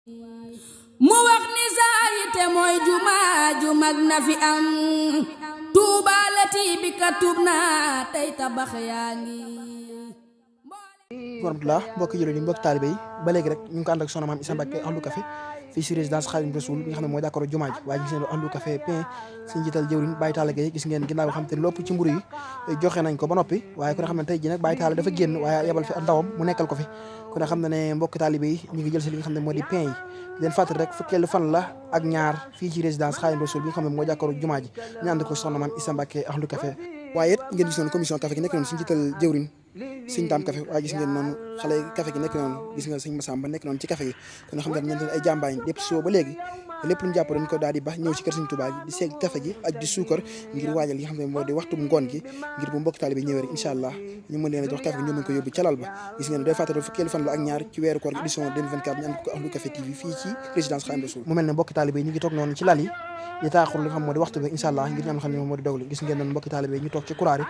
mu wax ni saayite mooy jumaa ju mag na fi am tuubaalati bi ka tuub naa tey tabax yaa ngi warahmatullah mbokki jullit yi mbokki taalibe yi ba léegi rek ñu ngi ko ànd ak soxna Maam Issa Mbacké Ahlu Café fii si résidence Khadim Rasoul bi nga xam ne mooy d'accord jumaa ji waaye gis ngeen Ahlu Café pain si njiital jëwriñ Baye Talla Gueye gis ngeen ginnaaw xam te ne lépp ci mburu yi joxe nañ ko ba noppi waaye ku ne xam ne tey ji nag Baye Talla dafa génn waaye yebal fi ak ndawam mu nekkal ko fi ku ne xam ne mbokki taalibe yi ñu ngi jël si li nga xam ne moo di pain yi leen fàttali rek fukkeelu fan la ak ñaar fii ci résidence Khadim Rasoul bi nga xam ne mooy d'accord jumaa ji ñu ànd ko soxna Maam Issa Mbacké Ahlu Café waaye it ngeen gis noonu commission café gi nekk noonu si njiital jëwriñ Sëñ Daam Café waaye gis ngeen noonu xale café gi nekk noonu gis nga Sëñ Massamba nekk noonu ci café gi kon xam nga ñeent ay jàmbaañ lépp soo ba léegi lépp lu ñu jàpp dañ ko daal di ba ñëw ci kër Sëñ Tuubaa gi di seeg café gi ak di suukar ngir waajal li nga xam ne moo di waxtu ngoon gi ngir bu mbokk taalibe ñëwee rek incha allah ñu mën leen a jox café gi ñu mën ko yóbbu ca lal ba gis ngeen day fàttali fukkeelu fan la ak ñaar ci weeru koor gi édition 2024 ñu ànd ko Ahlu Café TV fii ci résidence Khadim Rasoul mu mel ne mbokk taalibe ñu ngi toog noonu ci lal yi di taaxur li nga xam moo di waxtu bi incha allah ngir ñu am xam ne moo di doglu gis ngeen noonu mbokki taalibe ñu toog ci kuraari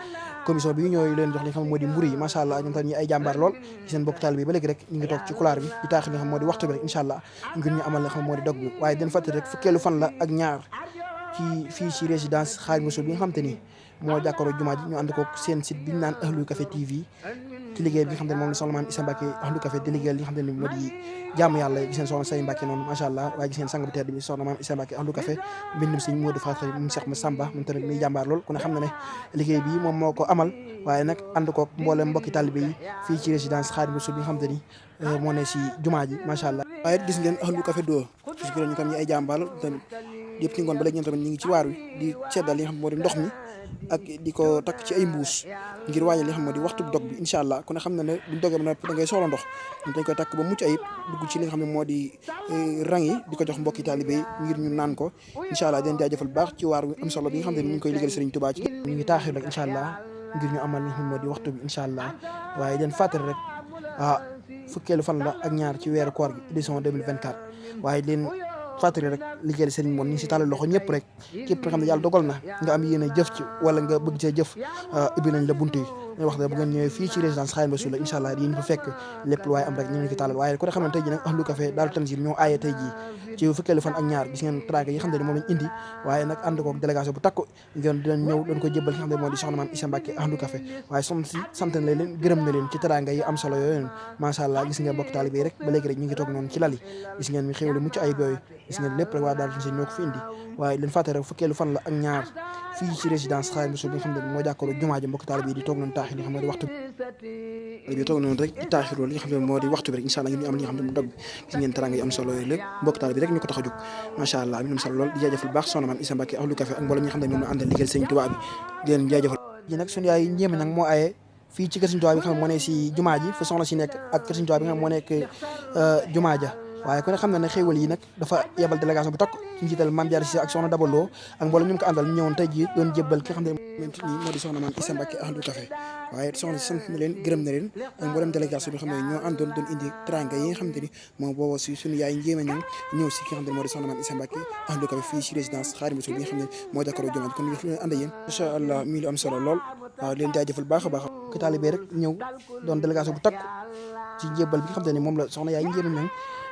commission bi ñooy leen jox li nga xam moo di mburu yi macha allah ñoom tamit ñi ay jàmbaar lool gis ngeen mbokki taalibe ba léegi rek ñu ngi toog ci kulaar bi di taaxur li nga xam moo di waxtu bi rek incha allah ngir ñu amal li nga xam moo di dog bi waaye den fàttali rek fukkeelu fan la ak ñaar ci fii ci résidence Khadim Rasoul bi nga xam te ni moo jàkkaaroo jumaa ji ñu ànd ko seen site bi ñu naan Ahlu Café TV ci liggéey bi nga xam ne moom la soxna Maam Issa Mbacké Ahlu Café di liggéey li nga xam ne moo di jaamu yàlla gis ngeen soxna Say Mbacké noonu macha allah waaye gis ngeen sang bu tedd bi soxna Maam Issa Mbacké Ahlu Café mbindum Sëñ Modou Fatou mu Cheikh Massamba moom tamit muy jàmbaar lool ku ne xam ne ne liggéey bi moom moo ko amal waaye nag ànd ko mboolem mbokki talibé yi fii ci résidence Khadim Rasoul bi nga xam te ni moo ne si jumaa ji macha allah waaye gis ngeen Ahlu Café doo gis ngeen ñu tam ñi ay jàmbaar tamit yëpp ci ngoon ba léegi ñoom tamit ñu ngi ci waar wi di seddal li nga xam moo di ndox mi ak di ko takk ci ay mbuus ngir waajal li nga xam moo di waxtu dog bi incha allah ku ne xam ne ne buñ dogee ba noppi da ngay soxla ndox ñun dañ koy takk ba mucc ayib dugg ci li nga xam ne moo di rang yi di ko jox mbokki taalibe yi ngir ñu naan ko incha allah den jaajëfal baax ci waar wi am solo bi nga xam ne ñu ngi koy liggéeyal Serigne Touba ci ñu ngi taaxir rek incha allah ngir ñu amal li nga xam ne moo di waxtu bi incha allah waaye den fàttali rek fukkeelu fan la ak ñaar ci weeru koor gi édition 2024 waaye leen fàttali rek liggéeyal sëriñ moom ñu ngi si tàllal loxo ñëpp rek képp nga xam ne yàlla dogal na nga am yéene jëf ci wala nga bëgg see jëf ubbi nañ la buntu yi ñu wax ne bu ngeen ñëwee fii ci résidence Khadim Rasoul la incha allah yéen fa fekk lépp lu waaye am rek ñu ngi fi tàllal waaye ku ne xam ne tey ji nag Ahlu Café daal Tanzil ñoo aaye tey ji ci fukkeelu fan ak ñaar gis ngeen traga yi xam ne moom lañ indi waaye nag ànd koog délégation bu takku ngeen dinañ ñëw doon ko jébbal ki xam ne moo di soxna Maam Issa Mbacké Ahlu Café waaye som si sant na leen gërëm na leen ci teranga yi am solo yooyu macha allah gis ngeen bokk taalibe rek ba léegi rek ñu ngi toog noonu ci lal yi gis ngeen mi xéwlu mucc ayib yooyu gis ngeen lépp rek waa daal ñoo ko fi indi waaye leen fàtte rek fukkeelu fan la ak ñaar fii ci résidence Khadim Rasoul bi nga xam ne moo jàkkaarloo jumaa ji mbokk taalibe yi di toog noonu taaxi li nga xam ne moo di waxtu bi toog noonu rek di taaxiroo li nga xam ne moo di waxtu bi rek incha allah ngeen ñu am li nga xam ne mu dog gis ngeen teranga yi am solo yooyu lépp mbokk taalibe rek ñu ko tax a jóg macha allah mi am solo lool di jaajëfal baax soxna Maam Issa Mbacké Ahlu Café ak mboolem ñi nga xam ne ñoom la àndal liggéeyal Sëriñ Tuubaa bi di leen jaajëfal ji nag suñu yaay njéem nag moo aye fii ci kër Sëriñ Tuubaa bi nga xam ne moo ne si jumaa ji fa soxna si nekk ak kër Sëriñ Tuubaa bi nga xam ne moo nekk jumaa ja waaye ku ne xam ne ne xéewal yi nag dafa yebal délégation bu takk ci njiital Mame Diarra Cissé ak soxna Dabaloo ak mboolem ñu ko àndal ñu ñëwoon tey jii doon jébbal ki nga xam ne moo di soxna Maam Issa Mbacké Ahlu Café waaye soxna si sant na leen gërëm na leen ak mboolem délégation bi xam ne ñoo àndoon doon indi teranga yi nga xam te ni moom boobu si suñu yaay njéema ñëw si ki nga xam ne moo di soxna Maam Issa Mbacké Ahlu Café fii si résidence Khadim Rasoul bi nga xam ne moo jàkkaaroo jumaa ji kon ñu leen ànd ak yéen incha allah mi lu am solo lool waaw leen jaajëfal baax a baax ki taalibe rek ñëw doon délégation bu takk ci jébbal bi nga xam te ne moom la soxna yaay njéema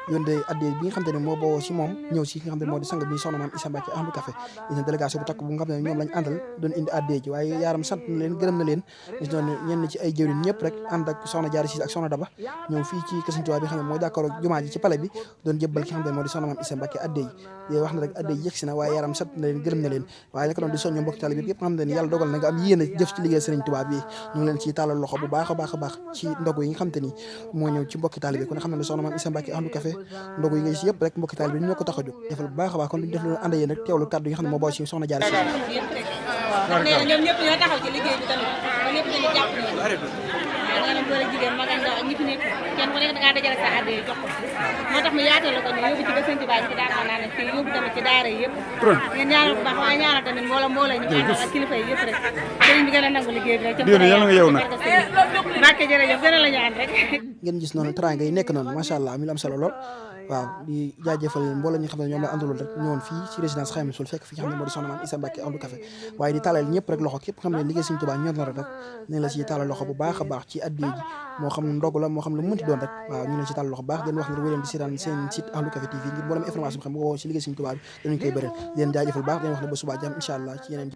yónnee addee bi nga xam te ne moo bawoo si moom ñëw si ki nga xam ne moo di sang bi soxna Maam Issa Mbacké Ahlu Café gis na délégation bu takk bu nga xam ne ñoom lañ àndal doon indi addee ji waaye yaaram sant na leen gërëm na leen gis noonu ñenn ci ay jëwriñ ñëpp rek ànd ak soxna Diarra Cissé ak soxna Daba ñëw fii ci kër Sëriñ Tuubaa bi nga xam ne moo jàkkaaroo jumaa ji ci palais bi doon jébbal ki nga xam ne moo di soxna Maam Issa Mbacké addee ji wax na rek addee ji yegsi na waaye yaaram sant na leen gërëm na leen waaye naka doon di soñño mbokki taalibe bi yëpp nga xam ne yàlla dogal na nga am yéene jëf ci liggéey Sëriñ Tuubaa bi ñu ngi leen ci tàllal loxo bu baax a baax a baax ci ndogu yi nga xam te ni moo ñëw ci mbokki taalibe ku ne xam ne soxna Maam Issa Mbacké Ahlu Café ndogu yi si yëpp rek mbokki taalibe bi ñoo ko tax a jóg defal bu baax a baax kon duñu def lu ànd yéen rek teewlu kàddu yi nga xam ne moo boo ci soxna Diarra Cissé ñoom ñëpp ñoo taxaw ci liggéey bi tamit ñëpp dañu jàpp ne nga ne góor ak jigéen mag ak ndaw ak ñi fi nekk kenn ku nekk da ngaa dajale sa adde jox ko moo tax mu yaatal la ko ñu yóbbu ci ba Sëriñ Tuubaa ci daara naa ne fii yóbbu tamit ci daara yi yëpp ngeen ñaanal bu baax waaye ñaanal tamit mbooloo ñu àndal ak kilifa yi yëpp rek sëriñ bi gën a nangu liggéey bi rek yàlla nga yeew nag Mbàkke jërëjëf gën a la ñu ànd rek ngeen gis noonu teranga yi nekk noonu macha allah mi lu am solo lool waaw di jaajëfal mbooloo ñi nga xam ne ñoom la àndaloon rek ñëwoon fii ci résidence Xaadimu Rasuul fekk fi nga xam ne moo di soxna maam Issa Mbacke Ahlu Café waaye di tàllal ñëpp rek loxo képp xam ne liggéey Sëriñ Tuubaa ñor na rek ne la ci tàllal loxo bu baax a baax ci addiya ji moo xam ndog la moo xam lu mu mënti doon rek waaw ñu leen ci tàllal loxo bu baax den wax ngir wéy leen di seetaan seen site Ahlu Café TV ngir mboolem information bi xam nga woo ci liggéey Sëriñ Tuubaa bi dañu koy bëral leen jaajëfal baax den wax ne ba subaa jàmm incha allah ci yeneen